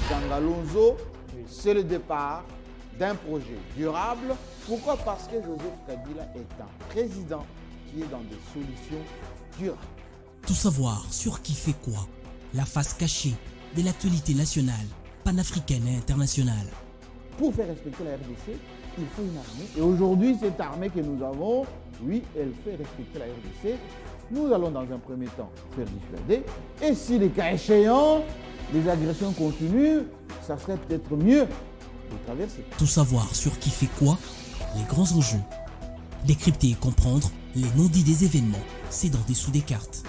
Zangalonzo, c'est le départ d'un projet durable. Pourquoi? Parce que Joseph Kabila est un président qui est dans des solutions durables. Tout savoir sur qui fait quoi, la face cachée de l'actualité nationale, panafricaine et internationale. Pour faire respecter la RDC, il faut une armée. Et aujourd'hui, cette armée que nous avons, oui, elle fait respecter la RDC. Nous allons dans un premier temps faire dissuader. Et si les cas échéants, les agressions continuent, ça serait peut-être mieux de traverser. Tout savoir sur qui fait quoi, les grands enjeux. Décrypter et comprendre les non-dits des événements, c'est dans Dessous des cartes.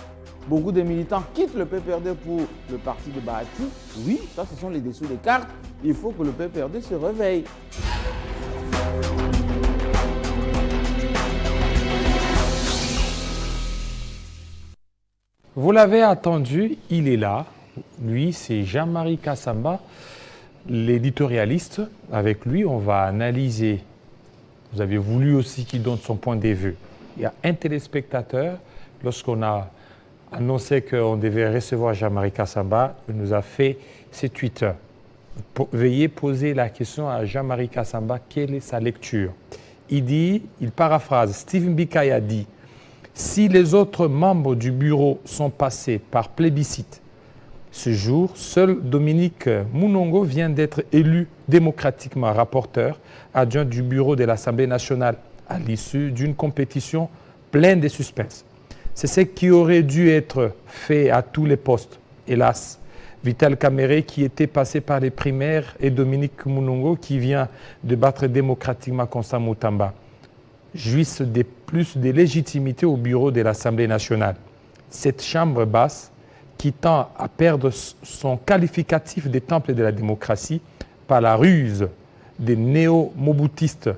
Beaucoup de militants quittent le PPRD pour le parti de Bahati. Oui, ça, ce sont les dessous des cartes. Il faut que le PPRD se réveille. Vous l'avez attendu, il est là. Lui, c'est Jean-Marie Kassamba, l'éditorialiste. Avec lui, on va analyser. Vous avez voulu aussi qu'il donne son point de vue. Il y a un téléspectateur, lorsqu'on a annoncé qu'on devait recevoir Jean-Marie Kassamba, il nous a fait ses tweets. Veuillez poser la question à Jean-Marie Kassamba, quelle est sa lecture? Il paraphrase, Steve Mbika a dit, si les autres membres du bureau sont passés par plébiscite, ce jour, seul Dominique Mounongo vient d'être élu démocratiquement rapporteur adjoint du bureau de l'Assemblée nationale à l'issue d'une compétition pleine de suspense. C'est ce qui aurait dû être fait à tous les postes. Hélas, Vital Kamerhe qui était passé par les primaires et Dominique Mounongo qui vient de battre démocratiquement Constant Moutamba jouissent de plus de légitimité au bureau de l'Assemblée nationale. Cette chambre basse qui tend à perdre son qualificatif de temple de la démocratie par la ruse des néo-moboutistes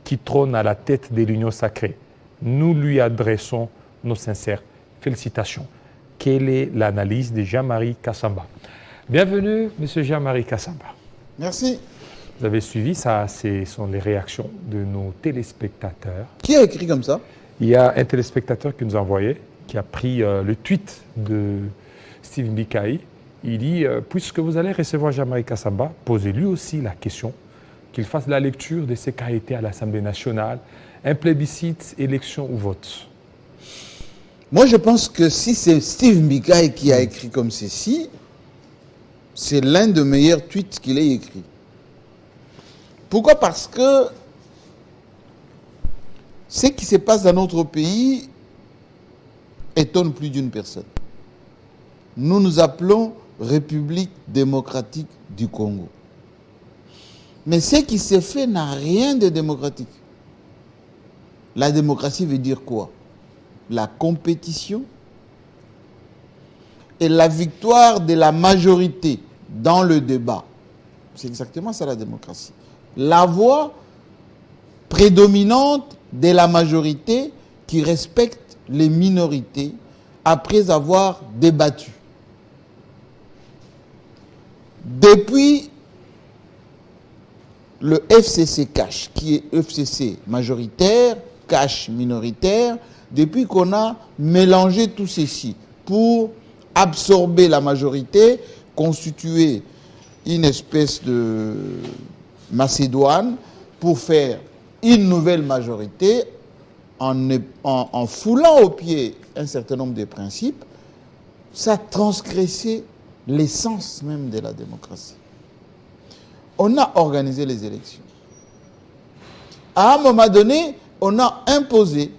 qui trônent à la tête de l'Union sacrée. Nous lui adressons nos sincères félicitations. Quelle est l'analyse de Jean-Marie Kassamba? Bienvenue, M. Jean-Marie Kassamba. Merci. Vous avez suivi ça, ce sont les réactions de nos téléspectateurs. Qui a écrit comme ça? Il y a un téléspectateur qui nous a envoyé, qui a pris le tweet de Steve Mbikaï. Il dit, puisque vous allez recevoir Jean-Marie Kassamba, posez lui aussi la question, qu'il fasse la lecture de ce qu'a été à l'Assemblée nationale, un plébiscite, élection ou vote. Moi, je pense que si c'est Steve Mbikaï qui a écrit comme ceci, c'est l'un des meilleurs tweets qu'il ait écrit. Pourquoi? Parce que ce qui se passe dans notre pays étonne plus d'une personne. Nous nous appelons République démocratique du Congo. Mais ce qui s'est fait n'a rien de démocratique. La démocratie veut dire quoi? La compétition et la victoire de la majorité dans le débat. C'est exactement ça la démocratie. La voix prédominante de la majorité qui respecte les minorités après avoir débattu. Depuis le FCC cash, qui est FCC majoritaire, cash minoritaire, depuis qu'on a mélangé tout ceci pour absorber la majorité, constituer une espèce de Macédoine pour faire une nouvelle majorité en foulant au pied un certain nombre de principes, ça transgressait l'essence même de la démocratie. On a organisé les élections. À un moment donné, on a imposé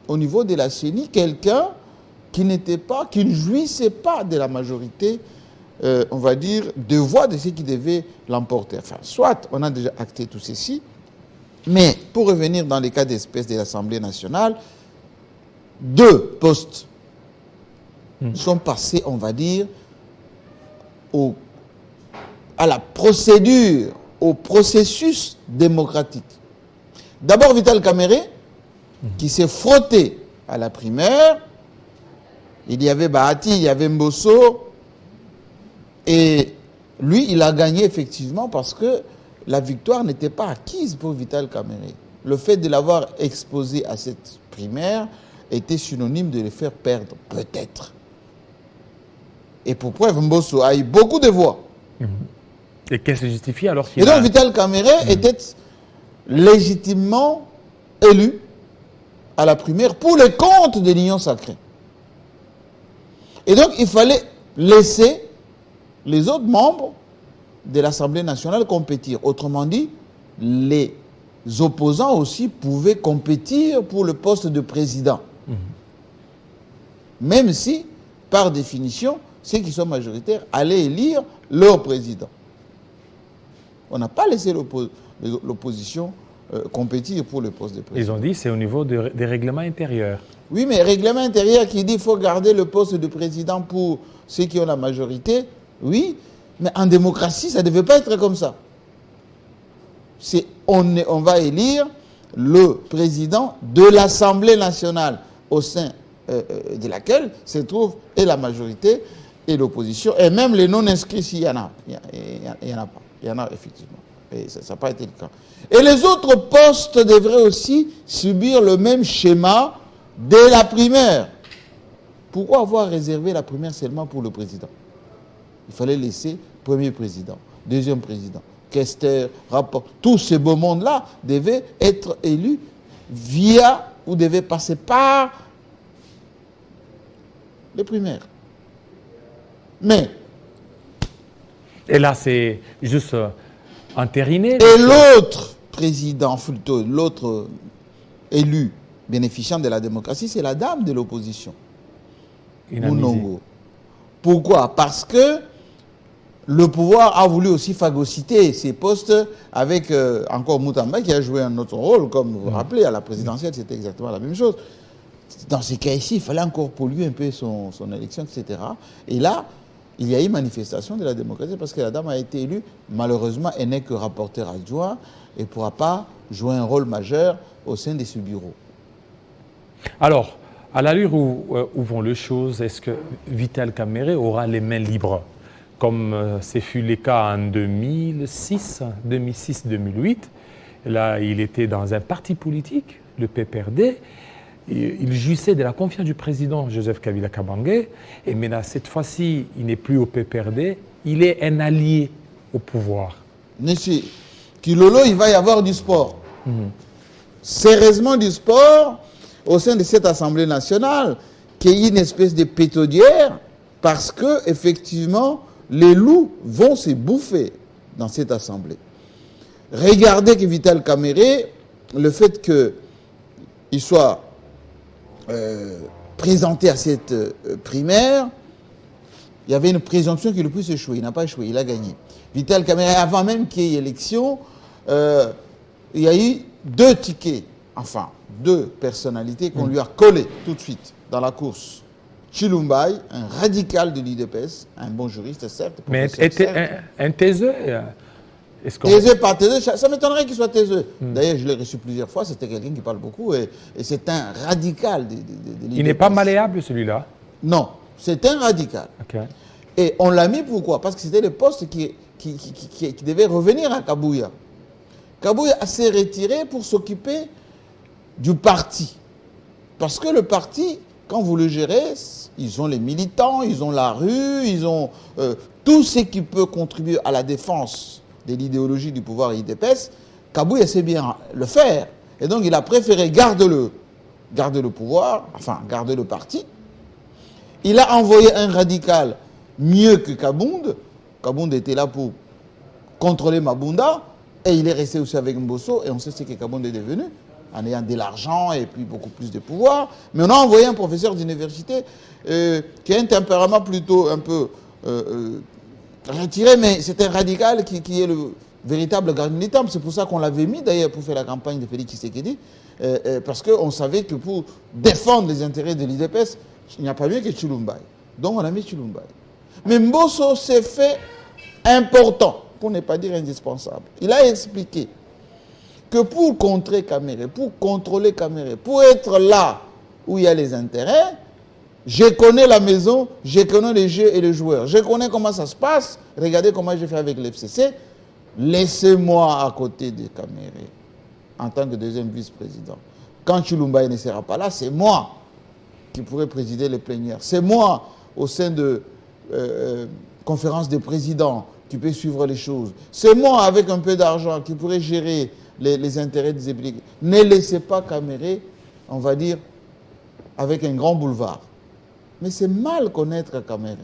au niveau de la CENI quelqu'un qui ne jouissait pas de la majorité, on va dire, de voix de ceux qui devaient l'emporter. Enfin, soit on a déjà acté tout ceci, mais pour revenir dans les cas d'espèce de l'Assemblée nationale, 2 postes sont passés, on va dire, à la procédure, au processus démocratique. D'abord, Vital Kamerhe, qui s'est frotté à la primaire. Il y avait Bahati, il y avait Mbosso. Et lui, il a gagné effectivement parce que la victoire n'était pas acquise pour Vital Kamerhe. Le fait de l'avoir exposé à cette primaire était synonyme de le faire perdre, peut-être. Et pour preuve, Mbosso a eu beaucoup de voix. Et qu'est-ce qui justifie alors qu'il Et donc Vital Kamerhe était légitimement élu à la primaire pour les comptes de l'Union sacrée. Et donc il fallait laisser les autres membres de l'Assemblée nationale compétir. Autrement dit, les opposants aussi pouvaient compétir pour le poste de président. Même si, par définition, ceux qui sont majoritaires allaient élire leur président. On n'a pas laissé l'opposition compétir pour le poste de président. Ils ont dit que c'est au niveau des règlements intérieurs. Oui, mais règlement intérieur qui dit qu'il faut garder le poste de président pour ceux qui ont la majorité, oui, mais en démocratie, ça ne devait pas être comme ça. On va élire le président de l'Assemblée nationale au sein de laquelle se trouve et la majorité et l'opposition, et même les non-inscrits s'il y en a. Il y en a pas. Il y en a effectivement. Et ça n'a pas été le cas. Et les autres postes devraient aussi subir le même schéma dès la primaire. Pourquoi avoir réservé la primaire seulement pour le président? Il fallait laisser premier président, deuxième président, questeur, rapport. Tous ces beaux mondes-là devaient être élus via ou devaient passer par les primaires. Mais... Et là, c'est juste entériné. Et l'autre président, plutôt l'autre élu bénéficiant de la démocratie, c'est la dame de l'opposition, Mounongo. Pourquoi? Parce que le pouvoir a voulu aussi phagocyter ses postes avec encore Moutamba qui a joué un autre rôle, comme vous vous rappelez, à la présidentielle, c'était exactement la même chose. Dans ces cas-ci, il fallait encore polluer un peu son élection, etc. Et là, il y a eu manifestation de la démocratie parce que la dame a été élue. Malheureusement, elle n'est que rapporteur adjoint et ne pourra pas jouer un rôle majeur au sein de ce bureau. Alors, à l'allure où vont les choses, est-ce que Vital Kamerhe aura les mains libres, comme ce fut le cas en 2006-2008? Là, il était dans un parti politique, le PPRD. Il jouissait de la confiance du président Joseph Kabila Kabange. Et maintenant, cette fois-ci, il n'est plus au PPRD. Il est un allié au pouvoir. Monsieur Kilolo, il va y avoir du sport. Sérieusement du sport au sein de cette Assemblée nationale, qui est une espèce de pétaudière, parce que effectivement, les loups vont se bouffer dans cette Assemblée. Regardez que Vital Kamerhe, le fait qu'il soit présenté à cette primaire, il y avait une présomption qu'il puisse échouer. Il n'a pas échoué, il a gagné. Vital Kamerhe, avant même qu'il y ait élection, il y a eu 2 tickets, enfin 2 personnalités qu'on lui a collées tout de suite dans la course. Chilumbai, un radical de l'UDPS, un bon juriste, certes. Mais était un taiseux. Taiseux par taiseux, ça m'étonnerait qu'il soit taiseux. D'ailleurs, je l'ai reçu plusieurs fois, c'était quelqu'un qui parle beaucoup et c'est un radical de l'UDPS. Il n'est pas malléable celui-là? Non, c'est un radical. Okay. Et on l'a mis pourquoi? Parce que c'était le poste qui devait revenir à Kabouya. Kabouya s'est retiré pour s'occuper du parti. Parce que le parti, quand vous le gérez, ils ont les militants, ils ont la rue, ils ont tout ce qui peut contribuer à la défense de l'idéologie du pouvoir IDPS. Kabouya sait bien le faire. Et donc il a préféré garder le pouvoir, enfin garder le parti. Il a envoyé un radical mieux que Kabound. Kabound était là pour contrôler Mabunda. Et il est resté aussi avec Mbosso. Et on sait ce que Kabound est devenu, en ayant de l'argent et puis beaucoup plus de pouvoir. Mais on a envoyé un professeur d'université qui a un tempérament plutôt un peu retiré, mais c'est un radical qui est le véritable grand militant. C'est pour ça qu'on l'avait mis d'ailleurs pour faire la campagne de Félix Tshisekedi, parce qu'on savait que pour défendre les intérêts de l'IDPS, il n'y a pas mieux que Chilumbai. Donc on a mis Chilumbai. Mais Mbosso s'est fait important, pour ne pas dire indispensable. Il a expliqué que pour contrer Kamerhe, pour contrôler Kamerhe, pour être là où il y a les intérêts, je connais la maison, je connais les jeux et les joueurs, je connais comment ça se passe. Regardez comment j'ai fait avec l'FCC. Laissez-moi à côté de Kamerhe en tant que deuxième vice-président. Quand Chilumbai ne sera pas là, c'est moi qui pourrais présider les plénières. C'est moi, au sein de conférence des présidents, qui peut suivre les choses. C'est moi, avec un peu d'argent, qui pourrait gérer les intérêts des épubliques. Ne laissez pas Caméré, on va dire, avec un grand boulevard. Mais c'est mal connaître Caméré.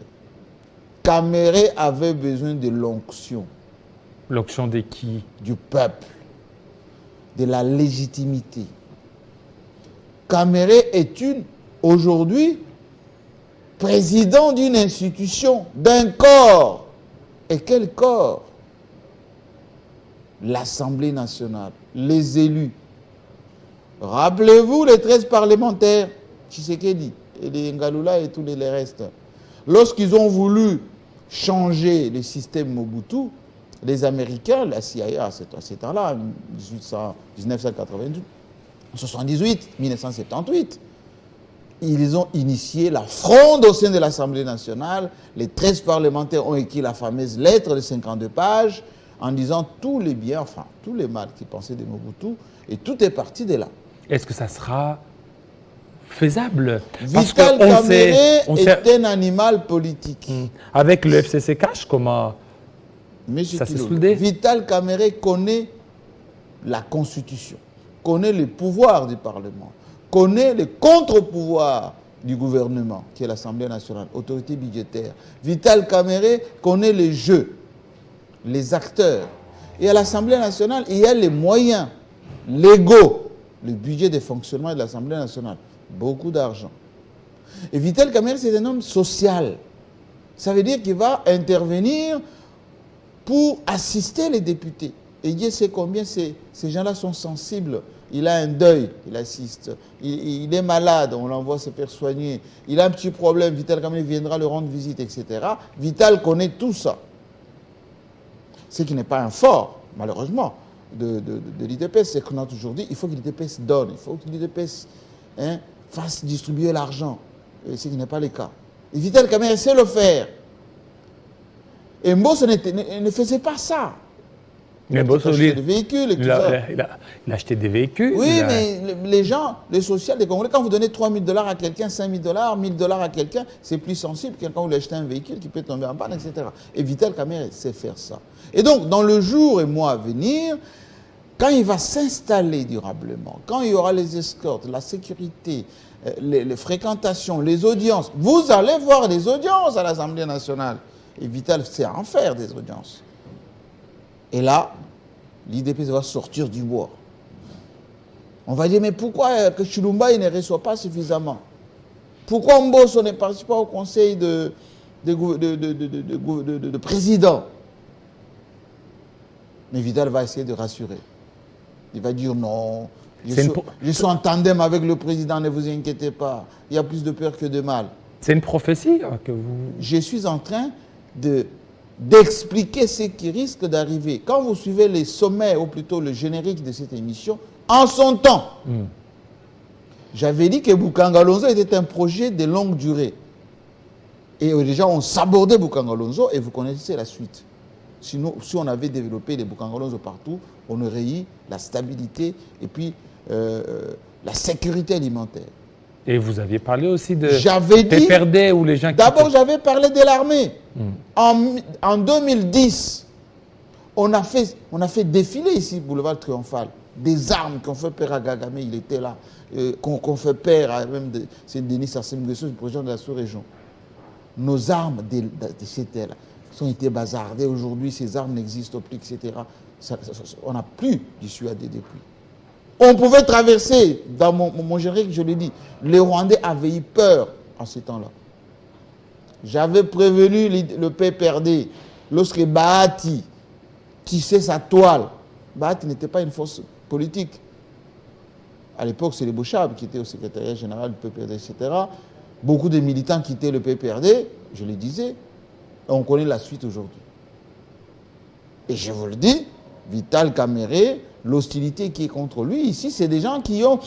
Caméré avait besoin de l'onction. L'onction de qui? Du peuple, de la légitimité. Caméré est aujourd'hui, président d'une institution, d'un corps. Et quel corps? L'Assemblée nationale, les élus. Rappelez-vous les 13 parlementaires, Tshisekedi, et les Ngalula et tous les restes. Lorsqu'ils ont voulu changer le système Mobutu, les Américains, la CIA à ce temps-là, 1978, 1978, ils ont initié la fronde au sein de l'Assemblée nationale. Les 13 parlementaires ont écrit la fameuse lettre de 52 pages en disant tous les biens, enfin tous les mal qu'ils pensaient de Mobutu, et tout est parti de là. Est-ce que ça sera faisable? Vital Kamerhe est un animal politique. Avec le FCC Cash, comment ça s'est soldé? Vital Kamerhe connaît la Constitution, connaît les pouvoirs du Parlement, connaît les contre-pouvoirs du gouvernement, qui est l'Assemblée nationale, autorité budgétaire. Vital Kamerhe connaît les jeux, les acteurs. Et à l'Assemblée nationale, il y a les moyens légaux, le budget de fonctionnement de l'Assemblée nationale. Beaucoup d'argent. Et Vital Kamerhe, c'est un homme social. Ça veut dire qu'il va intervenir pour assister les députés. Et Dieu sait combien ces gens-là sont sensibles. Il a un deuil, il assiste. Il est malade, on l'envoie se faire soigner. Il a un petit problème, Vital Kamerhe viendra le rendre visite, etc. Vital connaît tout ça. Ce qui n'est pas un fort, malheureusement, de l'IDPS, c'est qu'on a toujours dit, il faut que l'IDPS donne, il faut que l'IDPS fasse distribuer l'argent. Ce qui n'est pas le cas. Et Vital Kamerhe sait le faire. Et Mbosso ne faisait pas ça. Mais Mbosso, il a acheté des véhicules et tout ça. Il a acheté des véhicules. Oui, mais les gens, les social des Congolais, quand vous donnez 3 000 $ à quelqu'un, 5 000 $, 1 000 $ à quelqu'un, c'est plus sensible que quand vous lui achetez un véhicule qui peut tomber en panne, etc. Et Vital Kamerhe sait faire ça. Et donc, dans le jour et mois à venir, quand il va s'installer durablement, quand il y aura les escortes, la sécurité, les fréquentations, les audiences, vous allez voir des audiences à l'Assemblée nationale. Et Vital sait en faire des audiences. Et là, l'IDPS va sortir du bois. On va dire, mais pourquoi que Chilumba il ne reçoit pas suffisamment? Pourquoi Mbosso ne participe pas au conseil de président? Mais Vital va essayer de rassurer. Il va dire non, je suis en tandem avec le président, ne vous inquiétez pas. Il y a plus de peur que de mal. C'est une prophétie que vous... Je suis en train d'expliquer ce qui risque d'arriver. Quand vous suivez les sommets, ou plutôt le générique de cette émission, en son temps, j'avais dit que Boukangalonzo était un projet de longue durée. Et les gens ont sabordé Boukangalonzo et vous connaissez la suite. Sinon, si on avait développé les Boukangalonzo partout, on aurait eu la stabilité et puis la sécurité alimentaire. Et vous aviez parlé aussi de PPRD ou les gens qui... D'abord, j'avais parlé de l'armée. En 2010, on a fait défiler ici, boulevard Triomphal, des armes qu'on fait peur à Gagame, il était là, qu'on fait peur à même c'est Denis Sassou Nguesso, le président de la sous-région. Nos armes de cette terre-là ont été bazardées. Aujourd'hui, ces armes n'existent plus, etc. On n'a plus dissuadé depuis. On pouvait traverser, dans mon générique, je l'ai dit, les Rwandais avaient eu peur en ce temps-là. J'avais prévenu le PPRD lorsque Bahati tissait sa toile. Bahati n'était pas une force politique. À l'époque, c'est les Bouchab qui étaient au secrétariat général du PPRD, etc. Beaucoup de militants quittaient le PPRD, je le disais, et on connaît la suite aujourd'hui. Et je vous le dis, Vital Kamerhe, l'hostilité qui est contre lui, ici, c'est des gens qui ont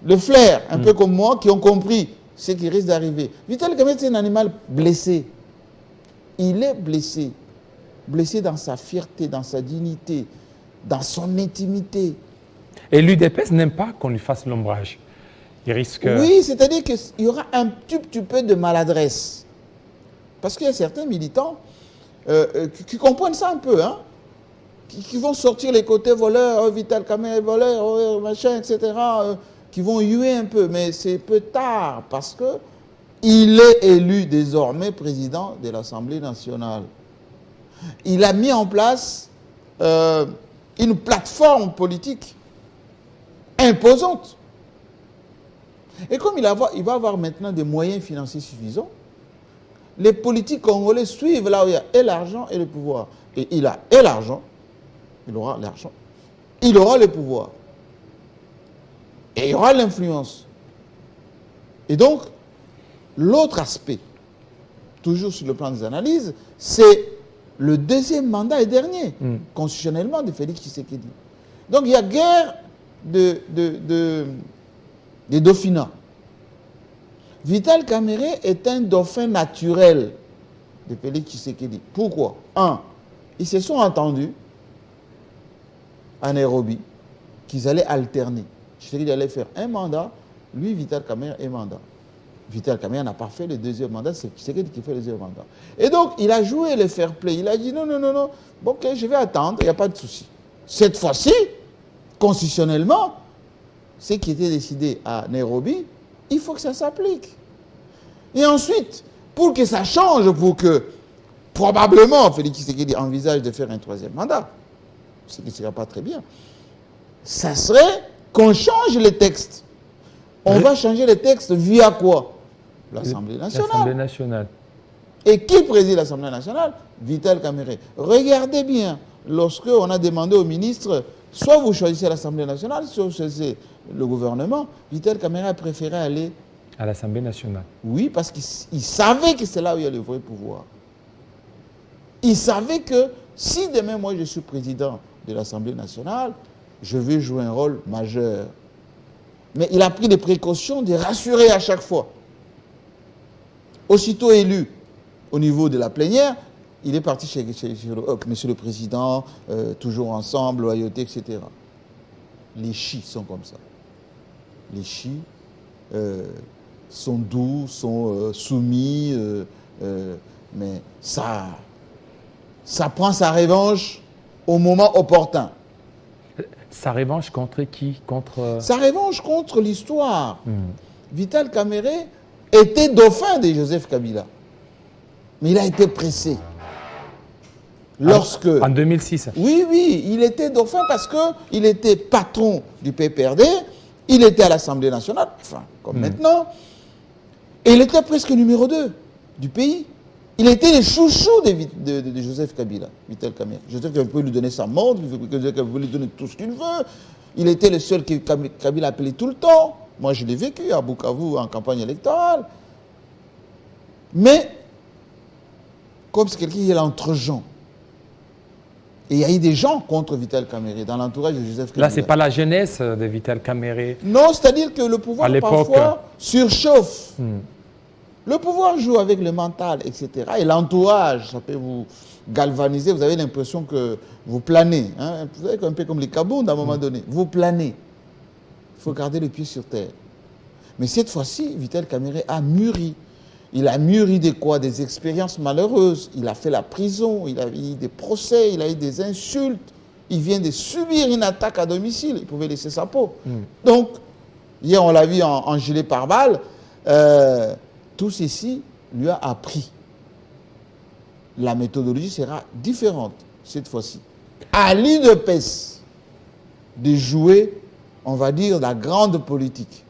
le flair, un peu comme moi, qui ont compris ce qui risque d'arriver. Vital Kamerhe, c'est un animal blessé. Il est blessé. Blessé dans sa fierté, dans sa dignité, dans son intimité. Et l'UDPS n'aime pas qu'on lui fasse l'ombrage. Il risque... Oui, c'est-à-dire qu'il y aura un petit peu de maladresse. Parce qu'il y a certains militants, qui comprennent ça un peu, hein, qui vont sortir les côtés voleurs, Vital Kamerhe voleur, machin, etc., qui vont huer un peu, mais c'est peu tard, parce que il est élu désormais président de l'Assemblée nationale. Il a mis en place une plateforme politique imposante. Et comme il va avoir maintenant des moyens financiers suffisants, les politiques congolais suivent là où il y a et l'argent et le pouvoir. Et il a et l'argent, il aura l'argent, il aura le pouvoir. Et il y aura l'influence. Et donc, l'autre aspect, toujours sur le plan des analyses, c'est le deuxième mandat et dernier, constitutionnellement, de Félix Tshisekedi. Donc, il y a guerre de dauphinat. Vital Kamerhe est un dauphin naturel de Félix Tshisekedi. Pourquoi? Un, ils se sont entendus à Nairobi qu'ils allaient alterner. Tshisekedi allait faire un mandat, lui, Vital Kamerhe, un mandat. Vital Kamerhe n'a pas fait le deuxième mandat, c'est Tshisekedi qui fait le deuxième mandat. Et donc, il a joué le fair play. Il a dit non, bon, ok, je vais attendre, il n'y a pas de souci. Cette fois-ci, constitutionnellement, ce qui était décidé à Nairobi, il faut que ça s'applique. Et ensuite, pour que ça change, pour que probablement Félix Tshisekedi envisage de faire un troisième mandat, ce qui ne serait pas très bien, ça serait qu'on change les textes. On va changer les textes via quoi? L'Assemblée nationale. L'Assemblée nationale. Et qui préside l'Assemblée nationale? Vital Kamerhe. Regardez bien, lorsque on a demandé au ministre, soit vous choisissez l'Assemblée nationale, soit vous choisissez le gouvernement, Vital Kamerhe a préféré aller à l'Assemblée nationale. Oui, parce qu'il savait que c'est là où il y a le vrai pouvoir. Il savait que si demain, moi, je suis président de l'Assemblée nationale, je vais jouer un rôle majeur. Mais il a pris des précautions de rassurer à chaque fois. Aussitôt élu au niveau de la plénière, il est parti chez Monsieur le Président, toujours ensemble, loyauté, etc. Les Chis sont comme ça. Les Chis sont doux, sont soumis, mais ça prend sa revanche au moment opportun. Sa revanche contre qui? Sa revanche contre l'histoire. Vital Kamerhe était dauphin de Joseph Kabila. Mais il a été pressé. Lorsque... En 2006. Oui, il était dauphin parce qu'il était patron du PPRD, il était à l'Assemblée nationale, enfin, comme maintenant, et il était presque numéro 2 du pays. Il était le chouchou de Joseph Kabila, Vital Kamerhe. Joseph Kabila pouvait lui donner sa montre, Joseph Kabila lui donner tout ce qu'il veut. Il était le seul que Kabila appelait tout le temps. Moi, je l'ai vécu à Bukavu en campagne électorale. Mais, comme c'est quelqu'un qui est l'entre-gens, et il y a eu des gens contre Vital Kamerhe dans l'entourage de Joseph Kabila. Là, ce n'est pas la jeunesse de Vital Kamerhe. Non, c'est-à-dire que le pouvoir parfois surchauffe. Le pouvoir joue avec le mental, etc. Et l'entourage, ça peut vous galvaniser. Vous avez l'impression que vous planez. Hein? Vous savez, un peu comme les Kabound à un moment donné. Vous planez. Il faut garder les pieds sur terre. Mais cette fois-ci, Vital Kamerhe a mûri. Il a mûri de quoi? Des expériences malheureuses. Il a fait la prison, il a eu des procès, il a eu des insultes. Il vient de subir une attaque à domicile. Il pouvait laisser sa peau. Donc, hier, on l'a vu en gilet pare-balles. Tout ceci lui a appris. La méthodologie sera différente cette fois-ci. À l'UDPS de jouer, on va dire, la grande politique.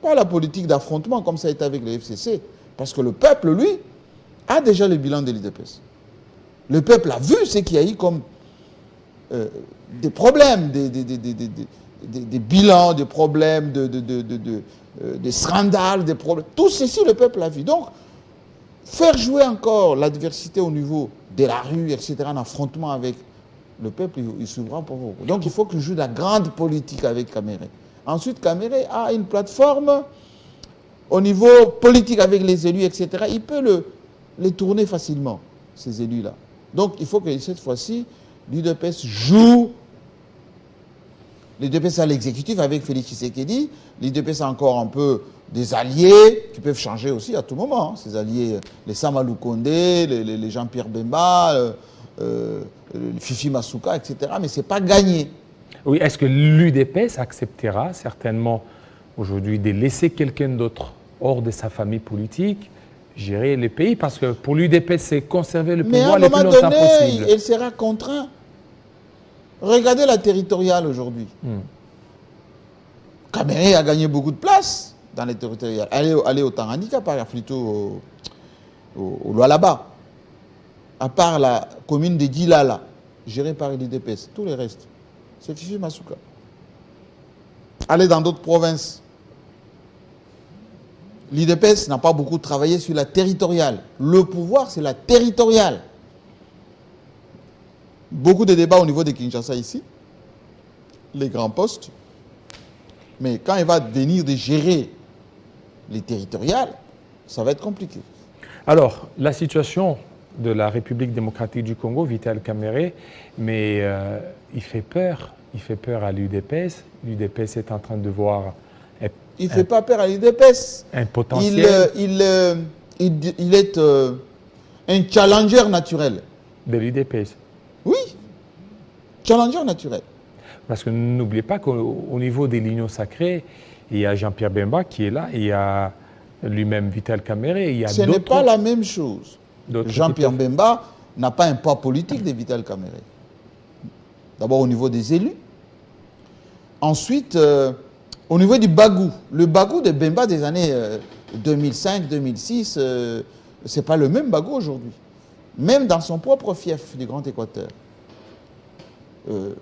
Pas la politique d'affrontement comme ça a été avec le FCC. Parce que le peuple, lui, a déjà le bilan de l'UDPS. Le peuple a vu ce qu'il y a eu comme des problèmes, des bilans, des problèmes, des scandales, des problèmes. Tout ceci, le peuple a vu. Donc, faire jouer encore l'adversité au niveau de la rue, etc., en affrontement avec le peuple, il s'ouvrira pour vous. Donc, il faut qu'il joue la grande politique avec Kamerhe. Ensuite, Kamerhe a une plateforme au niveau politique avec les élus, etc. Il peut les tourner facilement, ces élus-là. Donc, il faut que cette fois-ci, l'UDPS joue l'UDPS a l'exécutif avec Félix Tshisekedi. L'UDPS a encore un peu des alliés qui peuvent changer aussi à tout moment. Hein. Ces alliés, les Samalou Kondé, les Jean-Pierre Bemba, Fifi Masuka, etc. Mais ce n'est pas gagné. Oui, est-ce que l'UDPS acceptera certainement aujourd'hui de laisser quelqu'un d'autre hors de sa famille politique gérer les pays? Parce que pour l'UDPS, c'est conserver le pouvoir le plus longtemps possible. Elle sera contrainte. Regardez la territoriale aujourd'hui. Caméré a gagné beaucoup de place dans les territoriales. Allez au Tanganyika, par exemple, plutôt au Lualaba. À part la commune de Djilala, gérée par l'UDPS, tous les restes, c'est Fifi Masuka. Allez dans d'autres provinces. L'UDPS n'a pas beaucoup travaillé sur la territoriale. Le pouvoir, c'est la territoriale. Beaucoup de débats au niveau de Kinshasa ici, les grands postes. Mais quand il va venir de gérer les territoriales, ça va être compliqué. Alors, la situation de la République démocratique du Congo, Vital Kamerhe, mais il fait peur à l'UDPS. L'UDPS est en train de voir... Il ne fait pas peur à l'UDPS. Un potentiel. Il est un challenger naturel. De l'UDPS. Oui, challenger naturel. Parce que n'oubliez pas qu'au niveau des lignes sacrées, il y a Jean-Pierre Bemba qui est là, il y a lui-même Vital Kamerhe. Ce n'est pas la même chose. Jean-Pierre Bemba n'a pas un poids politique de Vital Kamerhe. D'abord au niveau des élus. Ensuite, au niveau du bagou. Le bagou de Bemba des années 2005-2006, ce n'est pas le même bagou aujourd'hui. Même dans son propre fief du Grand Équateur.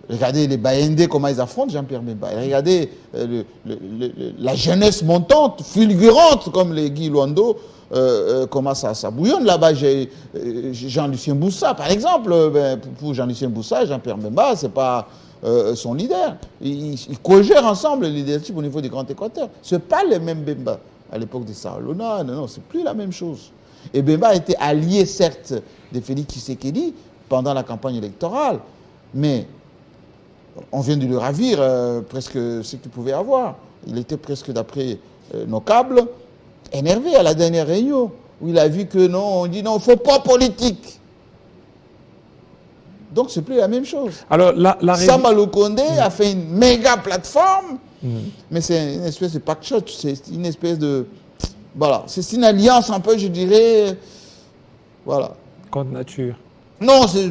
Regardez les Bayendés, comment ils affrontent Jean-Pierre Bemba. Regardez la jeunesse montante, fulgurante, comme les Guy Luando, comment ça bouillonne là-bas. Jean-Lucien Boussa, par exemple. Pour Jean-Lucien Boussa, Jean-Pierre Bemba, ce n'est pas son leader. Ils co-gèrent ensemble le leadership au niveau du Grand Équateur. Ce n'est pas le même Bemba. À l'époque de Saolona, non, ce n'est plus la même chose. Et Bemba a été allié, certes, de Félix Tshisekedi pendant la campagne électorale, mais on vient de le ravir presque ce qu'il pouvait avoir. Il était presque, d'après nos câbles, énervé à la dernière réunion, où il a vu que non, on dit non, il ne faut pas politique. Donc, ce n'est plus la même chose. Alors, Samalou Kondé a fait une méga plateforme, mais c'est une espèce de pack-shot, c'est une espèce de... Voilà, c'est une alliance un peu, je dirais... Voilà. Contre nature. Non, c'est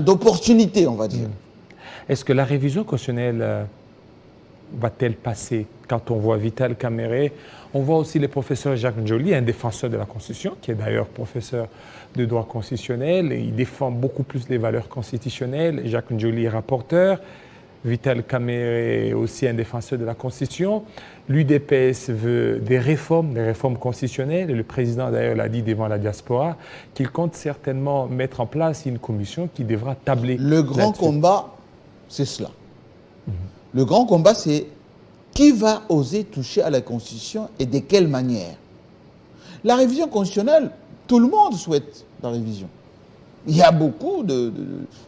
d'opportunité, on va dire. Est-ce que la révision constitutionnelle va-t-elle passer? Quand on voit Vital Kamerhe, on voit aussi le professeur Jacques Njoli, un défenseur de la Constitution, qui est d'ailleurs professeur de droit constitutionnel. Et il défend beaucoup plus les valeurs constitutionnelles. Jacques Njoli est rapporteur. Vital Kamerhe est aussi un défenseur de la Constitution. L'UDPS veut des réformes constitutionnelles. Et le président d'ailleurs l'a dit devant la diaspora, qu'il compte certainement mettre en place une commission qui devra tabler. Le grand combat, c'est cela. Le grand combat, c'est qui va oser toucher à la Constitution et de quelle manière. La révision constitutionnelle, tout le monde souhaite la révision. Il y a beaucoup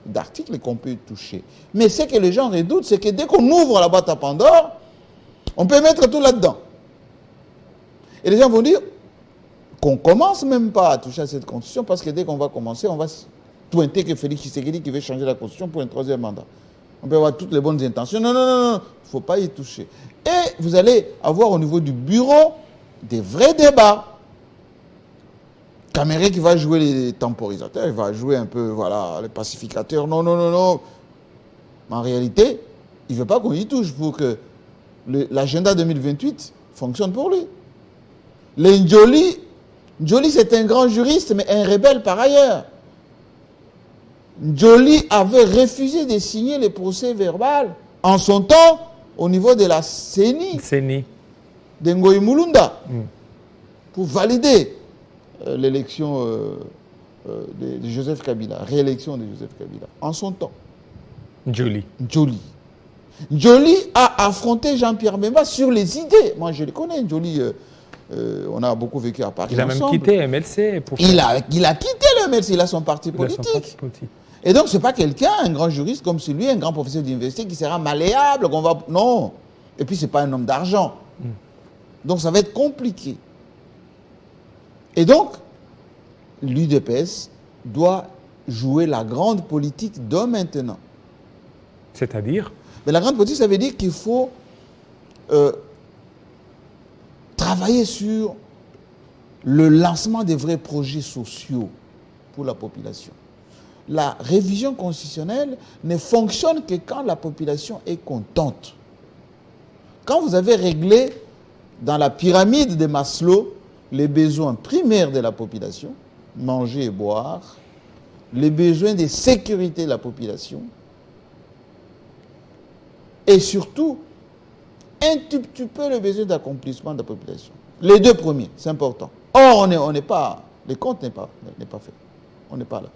d'articles qu'on peut toucher. Mais ce que les gens redoutent, c'est que dès qu'on ouvre la boîte à Pandore, on peut mettre tout là-dedans. Et les gens vont dire qu'on ne commence même pas à toucher à cette Constitution parce que dès qu'on va commencer, on va pointer que Félix Tshisekedi qui veut changer la Constitution pour un troisième mandat. On peut avoir toutes les bonnes intentions. Non, il ne faut pas y toucher. Et vous allez avoir au niveau du bureau des vrais débats. Kamerhe qui va jouer les temporisateurs, il va jouer un peu, voilà, les pacificateurs. Non. En réalité, il ne veut pas qu'on y touche pour que l'agenda 2028 fonctionne pour lui. Njoli, c'est un grand juriste, mais un rebelle par ailleurs. Njoli avait refusé de signer les procès verbal en son temps au niveau de la CENI de Ngoï Mulunda pour valider l'élection de Joseph Kabila, réélection de Joseph Kabila, en son temps. Njoli a affronté Jean-Pierre Bemba sur les idées. Moi, je le connais, Njoli. On a beaucoup vécu à Paris. Il a même quitté MLC. Il a quitté le MLC, il a son parti politique. Et donc, ce n'est pas quelqu'un, un grand juriste comme celui, un grand professeur d'université qui sera malléable, qu'on va... Non. Et puis, ce n'est pas un homme d'argent. Donc, ça va être compliqué. Et donc, l'UDPS doit jouer la grande politique de maintenant. C'est-à-dire? Mais la grande politique, ça veut dire qu'il faut travailler sur le lancement des vrais projets sociaux pour la population. La révision constitutionnelle ne fonctionne que quand la population est contente. Quand vous avez réglé dans la pyramide de Maslow les besoins primaires de la population, manger et boire, les besoins de sécurité de la population, et surtout, un tout petit peu le besoin d'accomplissement de la population. Les deux premiers, c'est important. Or, on n'est pas, les comptes n'est pas fait. On n'est pas là.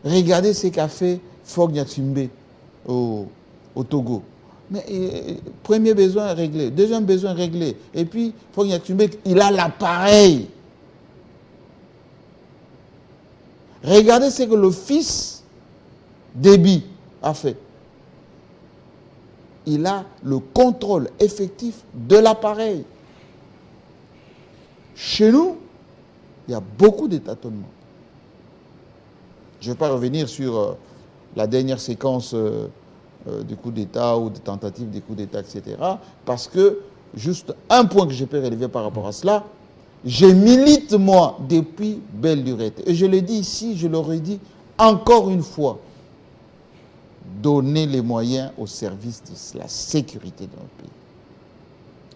Regardez ce qu'a fait Faure Gnassingbé au Togo. Mais premier besoin réglé, deuxième besoin réglé. Et puis, Faure Gnassingbé, il a l'appareil. Regardez ce que le fils d'Ebi a fait. Il a le contrôle effectif de l'appareil. Chez nous, il y a beaucoup de tâtonnements. Je ne vais pas revenir sur la dernière séquence du coup d'État ou des tentatives de coup d'État, etc. Parce que, juste un point que je peux relever par rapport à cela, je milite, moi, depuis belle lurette. Et je le dis ici, je le redis encore une fois. Donner les moyens au service de la sécurité de notre pays.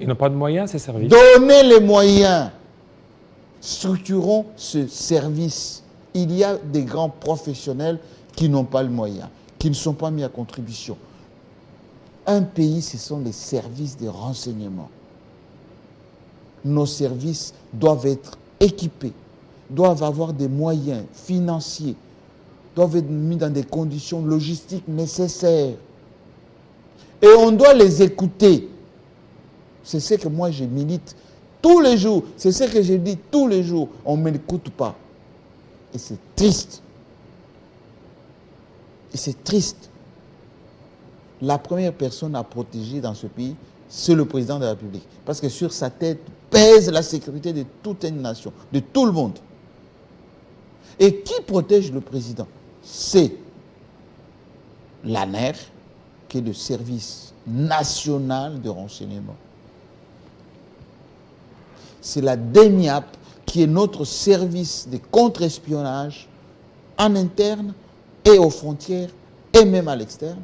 Ils n'ont pas de moyens, ces services? Donner les moyens. Structurons ce service. Il y a des grands professionnels qui n'ont pas le moyen, qui ne sont pas mis à contribution. Un pays, ce sont les services de renseignement. Nos services doivent être équipés, doivent avoir des moyens financiers, doivent être mis dans des conditions logistiques nécessaires. Et on doit les écouter. C'est ce que moi je milite tous les jours. C'est ce que je dis tous les jours. On ne m'écoute pas. Et c'est triste. Et c'est triste. La première personne à protéger dans ce pays, c'est le président de la République. Parce que sur sa tête pèse la sécurité de toute une nation, de tout le monde. Et qui protège le président? C'est l'ANER, qui est le service national de renseignement. C'est la DENIAP, qui est notre service de contre-espionnage en interne et aux frontières et même à l'externe.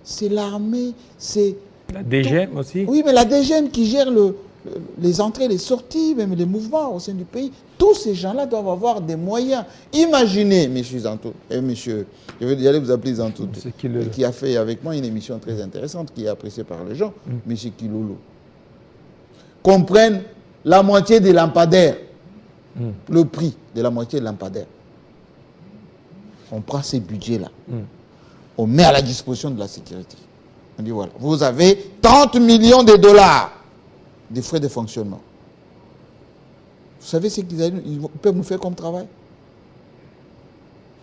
C'est l'armée, c'est... La DGM aussi? Oui, mais la DGM qui gère les entrées, les sorties, même les mouvements au sein du pays. Tous ces gens-là doivent avoir des moyens. Imaginez, M. Zantou, monsieur, je vais y aller vous appeler Zantou, qui a fait avec moi une émission très intéressante, qui est appréciée par les gens, M. Kilolo. Qu'on prenne la moitié des lampadaires, le prix de la moitié des lampadaires. On prend ces budgets-là, on met à la disposition de la sécurité. On dit voilà, vous avez 30 millions de dollars de frais de fonctionnement. Vous savez ce qu'ils peuvent nous faire comme travail?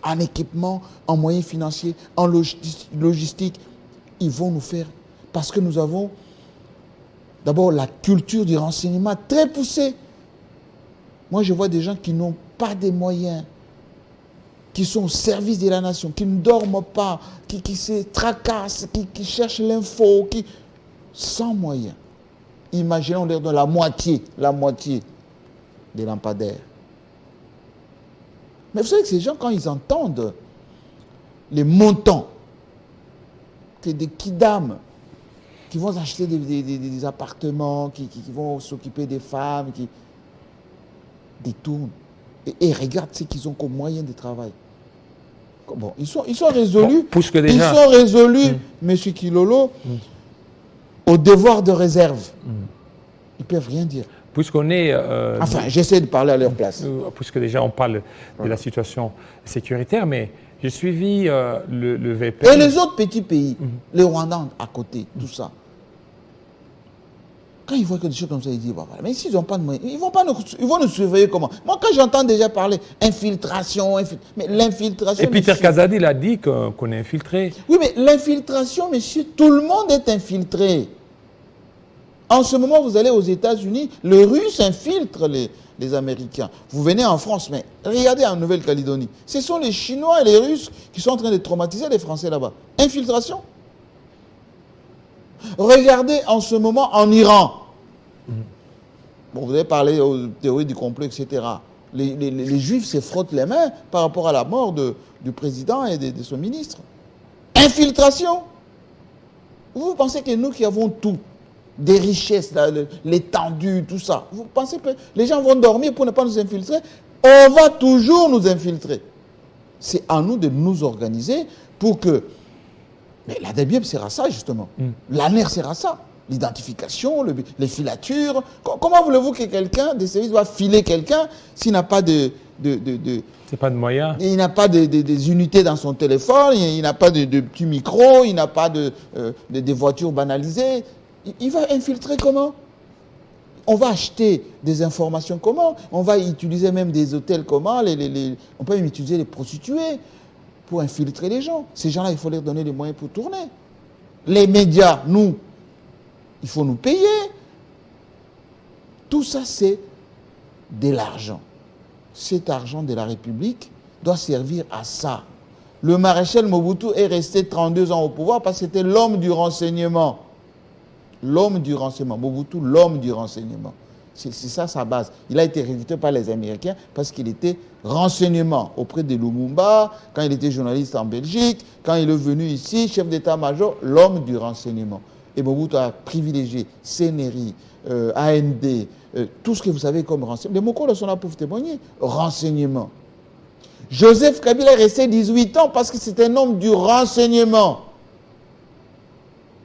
En équipement, en moyens financiers, en logistique, ils vont nous faire... Parce que nous avons d'abord la culture du renseignement très poussée. Moi, je vois des gens qui n'ont pas de moyens, qui sont au service de la nation, qui ne dorment pas, qui se tracassent, qui cherchent l'info, sans moyens. Imaginons leur donner la moitié des lampadaires. Mais vous savez que ces gens, quand ils entendent les montants que des kidams qui vont acheter des appartements, qui vont s'occuper des femmes, qui détournent, et regardent ce qu'ils ont comme moyen de travail. Bon, ils sont résolus, déjà... ils sont résolus, M. Kilolo, au devoir de réserve. Ils ne peuvent rien dire. Puisqu'on est... enfin, j'essaie de parler à leur place. Puisque déjà on parle de la situation sécuritaire, mais j'ai suivi le VPN. Et les autres petits pays, les Rwandais à côté, tout ça. Quand ils voient que des choses comme ça, ils disent, bah, voilà, mais s'ils n'ont pas de moyens, ils vont nous surveiller comment? Moi, quand j'entends déjà parler infiltration, mais l'infiltration... Et Peter monsieur, Kazadi l'a dit qu'on est infiltré. oui, mais l'infiltration, monsieur, tout le monde est infiltré. En ce moment, vous allez aux États-Unis, les Russes infiltrent les Américains. Vous venez en France, mais regardez en Nouvelle-Calédonie. Ce sont les Chinois et les Russes qui sont en train de traumatiser les Français là-bas. Infiltration. Regardez en ce moment en Iran. Bon, vous avez parlé aux théories du complot, etc. Les Juifs se frottent les mains par rapport à la mort du président et de son ministre. Infiltration. Vous pensez que nous qui avons tout, des richesses, l'étendue, tout ça, vous pensez que les gens vont dormir pour ne pas nous infiltrer? On va toujours nous infiltrer. C'est à nous de nous organiser pour que... Mais la DBM sert à ça, justement. L'ANER sert à ça. L'identification, les filatures. Comment voulez-vous que quelqu'un des services doit filer quelqu'un s'il n'a pas C'est pas de moyens. Il n'a pas des unités dans son téléphone, il n'a pas de petits micros, il n'a pas de voitures banalisées. Il va infiltrer comment? On va acheter des informations comment? On va utiliser même des hôtels comment? On peut même utiliser les prostituées pour infiltrer les gens. Ces gens-là, il faut leur donner les moyens pour tourner. Les médias, nous, il faut nous payer. Tout ça, c'est de l'argent. Cet argent de la République doit servir à ça. Le maréchal Mobutu est resté 32 ans au pouvoir parce que c'était l'homme du renseignement. L'homme du renseignement. Mobutu, l'homme du renseignement. C'est ça sa base. Il a été recruté par les Américains parce qu'il était renseignement auprès de Lumumba, quand il était journaliste en Belgique, quand il est venu ici, chef d'état-major, l'homme du renseignement. Et Mobutu a privilégié CNRI, AND, tout ce que vous savez comme renseignement. Les Mokolo sont là pour vous témoigner. Renseignement. Joseph Kabila est resté 18 ans parce que c'est un homme du renseignement.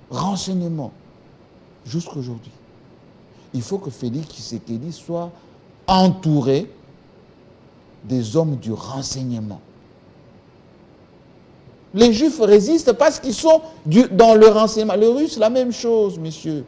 Renseignement. Jusqu'à aujourd'hui. Il faut que Félix Tshisekedi soit entouré des hommes du renseignement. Les Juifs résistent parce qu'ils sont dans le renseignement. Les Russes, la même chose, monsieur.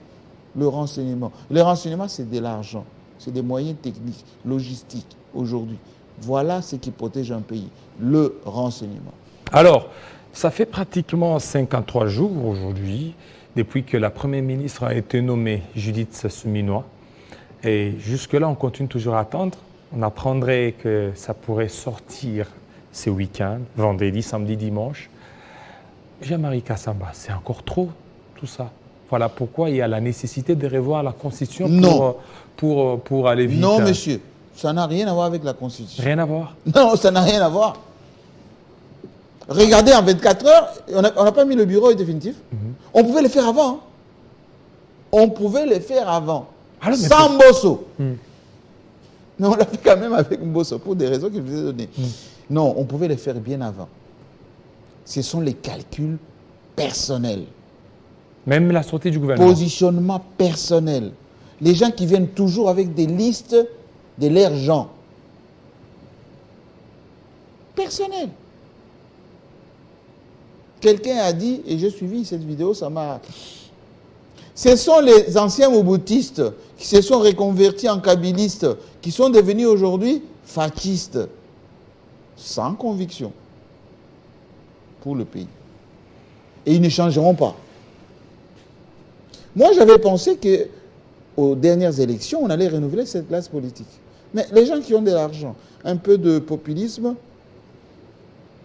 Le renseignement. Le renseignement, c'est de l'argent. C'est des moyens techniques, logistiques, aujourd'hui. Voilà ce qui protège un pays. Le renseignement. Alors, ça fait pratiquement 53 jours aujourd'hui, depuis que la Première ministre a été nommée, Judith Suminwa. Et jusque-là, on continue toujours à attendre. On apprendrait que ça pourrait sortir ce week-end, vendredi, samedi, dimanche. Jean-Marie Kassamba, c'est encore trop, tout ça. Voilà pourquoi il y a la nécessité de revoir la Constitution pour aller vite. Non, monsieur. Ça n'a rien à voir avec la Constitution. Rien à voir? Non, ça n'a rien à voir. Regardez, en 24 heures, on n'a pas mis le bureau définitif. On pouvait le faire avant. On pouvait le faire avant. Alors, sans Mbosso. Mais on l'a fait quand même avec Mbosso pour des raisons que je vous ai données. Non, on pouvait le faire bien avant. Ce sont les calculs personnels. Même la sortie du gouvernement. Positionnement personnel. Les gens qui viennent toujours avec des listes de leurs gens. Personnel. Quelqu'un a dit, et j'ai suivi cette vidéo, ça m'a... Ce sont les anciens mobutistes qui se sont reconvertis en kabylistes, qui sont devenus aujourd'hui fakistes, sans conviction, pour le pays. Et ils ne changeront pas. Moi, j'avais pensé qu'aux dernières élections, on allait renouveler cette classe politique. Mais les gens qui ont de l'argent, un peu de populisme...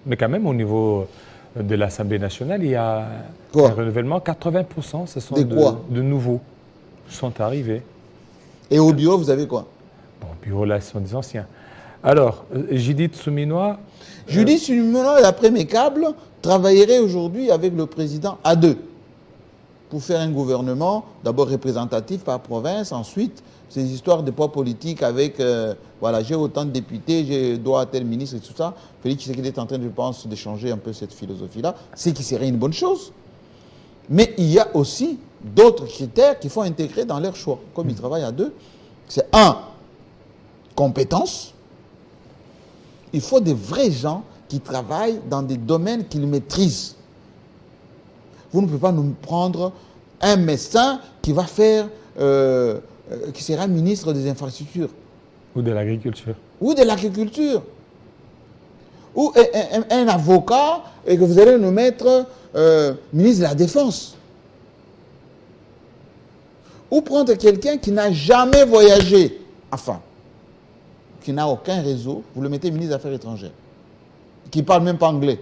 Mais quand même, au niveau de l'Assemblée nationale, il y a un renouvellement. 80%, ce sont de nouveaux qui sont arrivés. Et au bureau, vous avez quoi? Bon, au bureau, là, ce sont des anciens. Alors, Judith Suminwa... Judith Suminwa, d'après mes câbles, travaillerait aujourd'hui avec le président à deux pour faire un gouvernement, d'abord représentatif par province, ensuite, ces histoires de poids politique avec, voilà, j'ai autant de députés, j'ai droit à tel ministre et tout ça. Félix Tshisekedi est en train, je pense, de changer un peu cette philosophie-là, ce qui serait une bonne chose. Mais il y a aussi d'autres critères qu'il faut intégrer dans leur choix. Comme ils travaillent à deux, c'est un, compétence. Il faut des vrais gens qui travaillent dans des domaines qu'ils maîtrisent. Vous ne pouvez pas nous prendre un médecin qui va faire qui sera ministre des infrastructures. Ou de l'agriculture. Ou de l'agriculture. Ou un avocat et que vous allez nous mettre ministre de la Défense. Ou prendre quelqu'un qui n'a jamais voyagé, enfin, qui n'a aucun réseau, vous le mettez ministre des Affaires étrangères, qui ne parle même pas anglais.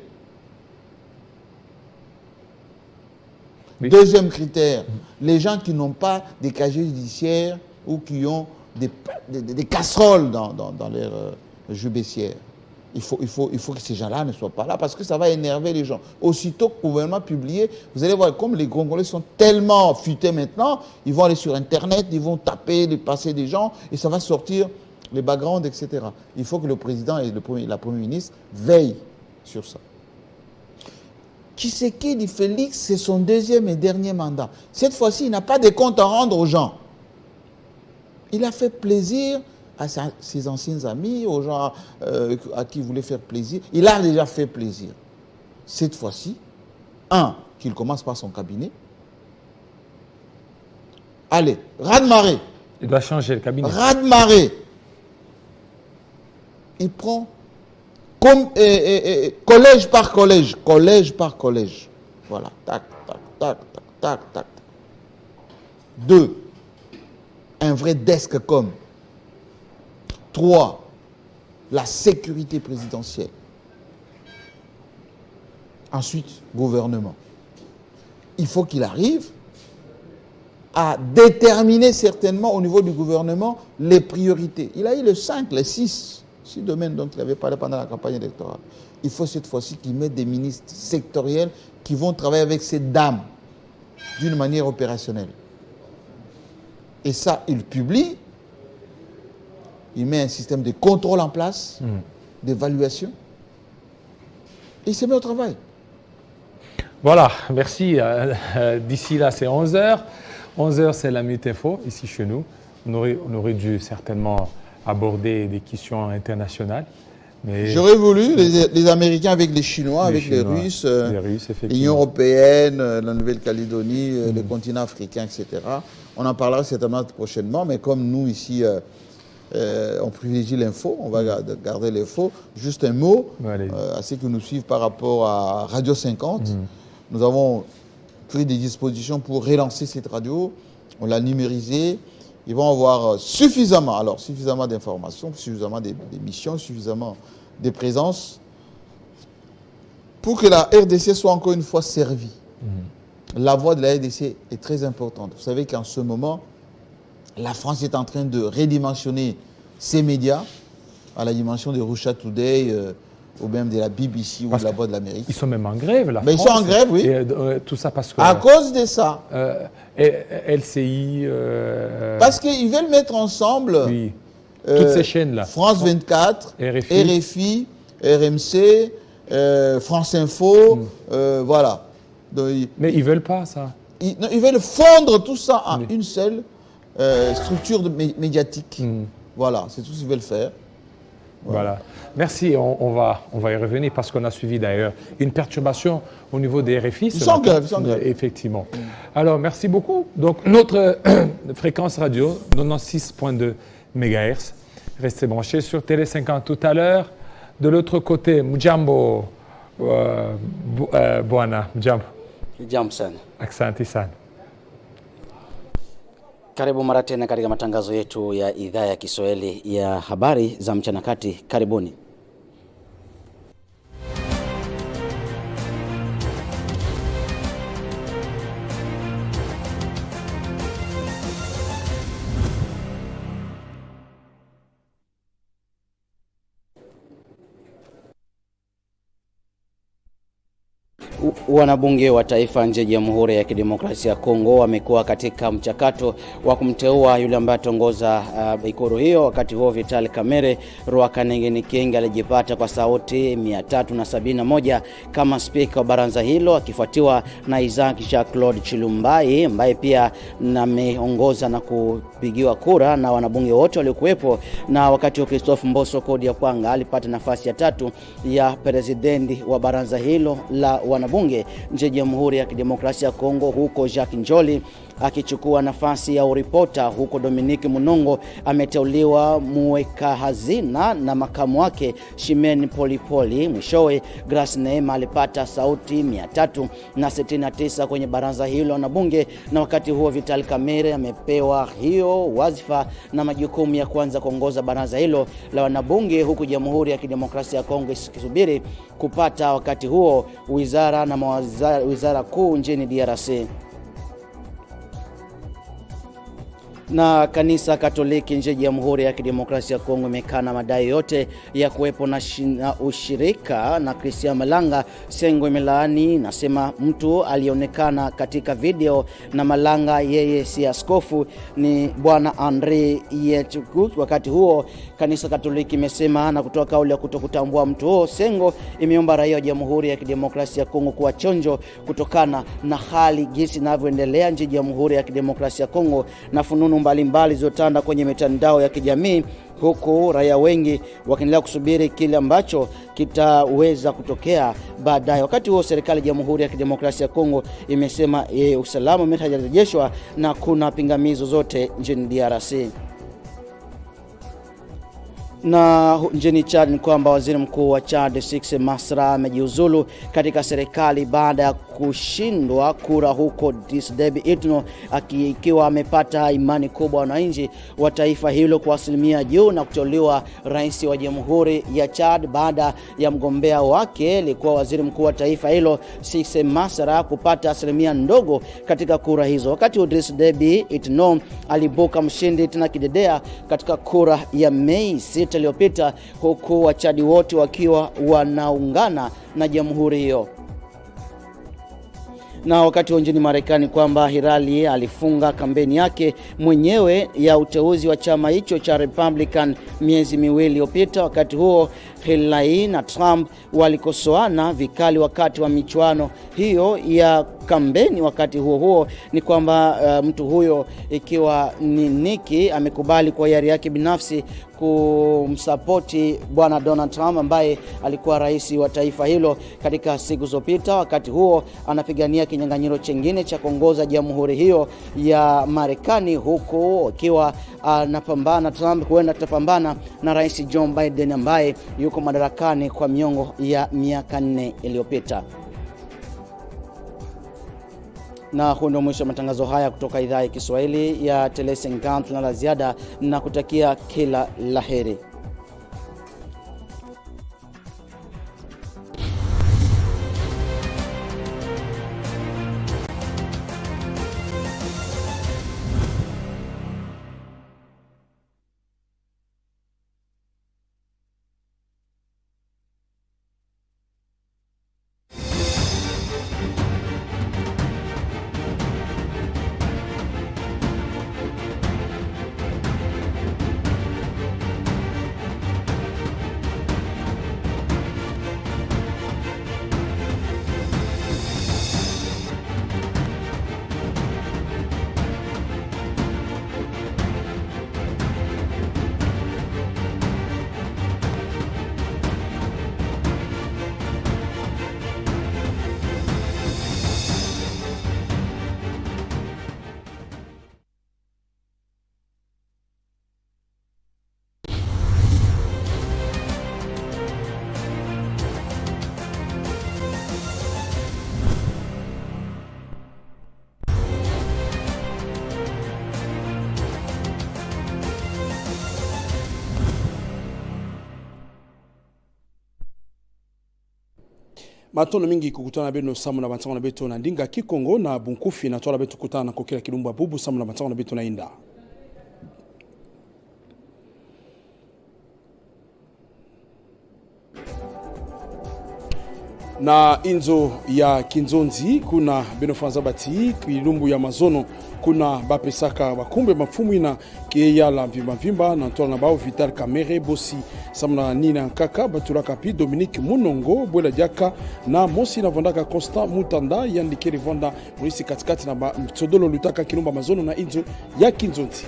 Oui. Deuxième critère, les gens qui n'ont pas des casiers judiciaires ou qui ont des casseroles dans leur jeu baissière. Il faut que ces gens-là ne soient pas là parce que ça va énerver les gens. Aussitôt que le gouvernement a publié, vous allez voir comme les Congolais sont tellement futés maintenant, ils vont aller sur Internet, ils vont taper les passés des gens et ça va sortir les backgrounds, etc. Il faut que le président et la première ministre veillent sur ça. Tshisekedi Félix, c'est son deuxième et dernier mandat. Cette fois-ci, il n'a pas de compte à rendre aux gens. Il a fait plaisir à ses anciens amis, aux gens à qui il voulait faire plaisir. Il a déjà fait plaisir. Cette fois-ci, qu'il commence par son cabinet. Allez, raz-de-marée. Il doit changer le cabinet. Raz-de-marée. Il prend comme collège par collège. Voilà. Tac, tac, tac, tac, tac. 2. Un vrai desk-com. 3. La sécurité présidentielle. Ensuite, gouvernement. Il faut qu'il arrive à déterminer certainement au niveau du gouvernement les priorités. Il a eu les 5, les 6 domaines dont il avait parlé pendant la campagne électorale. Il faut cette fois-ci qu'il mette des ministres sectoriels qui vont travailler avec ces dames d'une manière opérationnelle. Et ça, il publie. Il met un système de contrôle en place, d'évaluation. Et il se met au travail. Voilà, merci. D'ici là, c'est 11h. 11h, c'est la Minute Info, ici chez nous. On aurait dû certainement aborder des questions internationales. J'aurais voulu les Américains avec les Chinois, avec les Russes, l'Union européenne, la Nouvelle-Calédonie, le continent africain, etc. On en parlera certainement prochainement, mais comme nous ici, on privilégie l'info, on va garder l'info. Juste un mot à ceux qui nous suivent par rapport à Radio 50. Nous avons pris des dispositions pour relancer cette radio. On l'a numérisée. Ils vont avoir suffisamment d'informations, suffisamment d'émissions, suffisamment de présence pour que la RDC soit encore une fois servie. La voix de la RDC est très importante. Vous savez qu'en ce moment, la France est en train de redimensionner ses médias à la dimension de Russia Today ou même de la BBC ou de la Voix de l'Amérique. Ils sont même en grève, la France. Ils sont en grève, oui. Et, tout ça parce que... À cause de ça. LCI... Parce qu'ils veulent mettre ensemble... Oui. Toutes ces chaînes-là. France 24, RFI, RMC, France Info, voilà. Donc, mais ils ne veulent pas ça. Ils veulent fondre tout ça en une seule structure médiatique. Voilà, c'est tout ce qu'ils veulent faire. Voilà. Merci, on va y revenir parce qu'on a suivi d'ailleurs une perturbation au niveau des RFI. Ils sont en grève. Effectivement. Alors, merci beaucoup. Donc, notre fréquence radio, 96.2 MHz. Restez branchés sur Télé 50 tout à l'heure. De l'autre côté, Mujambo Bwana. Mujambo. Jambo sana. Asante sana. Karibu mara tena katika matangazo yetu ya idhaa ya Kiswahili ya habari za mchana kati. Karibuni. Wanabunge wa taifa nje ya Jamhuri ya Kidemokrasia ya Kongo wamekuwa katika mchakato wa kumteua yule ambaye atongoza ikulu hiyo. Wakati huo Vital Kamerhe Rwakanenge Kenga alijipata kwa sauti 371 kama spika wa baraza hilo, akifuatiwa na Isaac Jean-Claude Chilumbai ambaye pia ameongoza na kupigiwa kura na wanabunge wote waliokuwepo. Na wakati huo Christophe Mboso Kodia Kwanga alipata nafasi ya 3 ya presidenti wa baraza hilo la wanabunge nje ya Jamhuri ya Kidemokrasia ya Kongo, huko Jacques Njoli akichukua nafasi ya uripota, huko Dominique Munongo ameteuliwa muweka hazina na makamu wake Shimeni Polipoli. Mwishowe Grace Neema alipata sauti 369 kwenye baraza hilo na bunge, na wakati huo Vital Kamerhe amepewa hiyo wazifa na majukumu ya kuanza kuongoza baraza hilo la wanabunge, huku Jamhuri ya Kidemokrasia ya Kongo ikisubiri kupata wakati huo wizara na wizara kuu nchini DRC. Na kanisa Katoliki nje Jamhuri ya Kidemokrasia ya Kongo imekana madai yote ya kuwepo na ushirika na Christian Malanga. Sengo imelaani, nasema mtu alionekana katika video na Malanga yeye si askofu, ni bwana Andre Yetuku. Wakati huo kanisa Katoliki imesema na kutoa kauli ya kutokutambua mtu huo. Sengo imeomba raia wa Jamhuri ya Kidemokrasia ya Kongo kuwa chonjo kutokana na hali jinsi inavyoendelea nje Jamhuri ya Kidemokrasia ya Kongo na fununu mbalimbali zilizotanda kwenye mitandao ya kijamii, huku raia wengi wakiendelea kusubiri kile ambacho kitaweza kutokea baadaye. Wakati huo serikali ya Jamhuri ya Kidemokrasia ya Kongo imesema usalama umerejeshwa na kuna pingamizi zote nchini DRC. Na nchini Chad ni kwamba waziri mkuu wa Chad Six Masra amejiuzulu katika serikali baada ya kushindwa kura huko Disdebi Itno, akiwa amepata imani kubwa na wananchi wa taifa hilo kwa asilimia juu na kuteuliwa rais wa Jamhuri ya Chad baada ya mgombea wake alikuwa waziri mkuu wa taifa hilo Six Masra kupata asilimia ndogo katika kura hizo. Wakati Disdebi Itno alibuka mshindi tena kidedea katika kura ya Mei 6 iliyopita, huku Wachadi wote wakiwa wanaungana na jamhuri hiyo. Na wakati nchini Marekani kwamba Hillary alifunga kampeni yake mwenyewe ya uteuzi wa chama hicho cha Republican miezi miwili iliyopita. Wakati huo Hillary na Trump walikosoana vikali wakati wa michuano hiyo ya kampeni. Wakati huo ni kwamba mtu huyo ikiwa ni Nikki amekubali kwa hiari yake binafsi kumsapoti bwana Donald Trump ambaye alikuwa rais wa taifa hilo katika siku zilizopita. Wakati huo anapigania kinyang'anyiro chengine cha kuongoza jamhuri hiyo ya Marekani, huku akiwa anapambana Trump huenda atapambana na rais John Biden ambaye yuko madarakani kwa miongo ya miaka 4 iliyopita. Na huo ndio mwisho wa matangazo haya kutoka idhaa ya Kiswahili ya Telesengat, na la ziada na kutakia kila laheri. Matono mingi kukutana beno samu na bantango na beto na ndinga Kikongo na Bunkufi na tola beto kutana na kokela Kilumba bubu samu na bantango na beto na inda. Na inzo ya Kinzonzi kuna beno fanza bati Kilumbu ya Mazono kuna bapesaka bakumbe mafumu ina keya la mvimba na tola na bao Vital Kamerhe bosi samna nina kaka batura kapi Dominique Munongo bwela jaka na mosi na vondaka Constant Mutanda yandikeri vonda mwisi katikati na mtsodolo lutaka Kilumba Mazono na inzo ya Kinzonzi.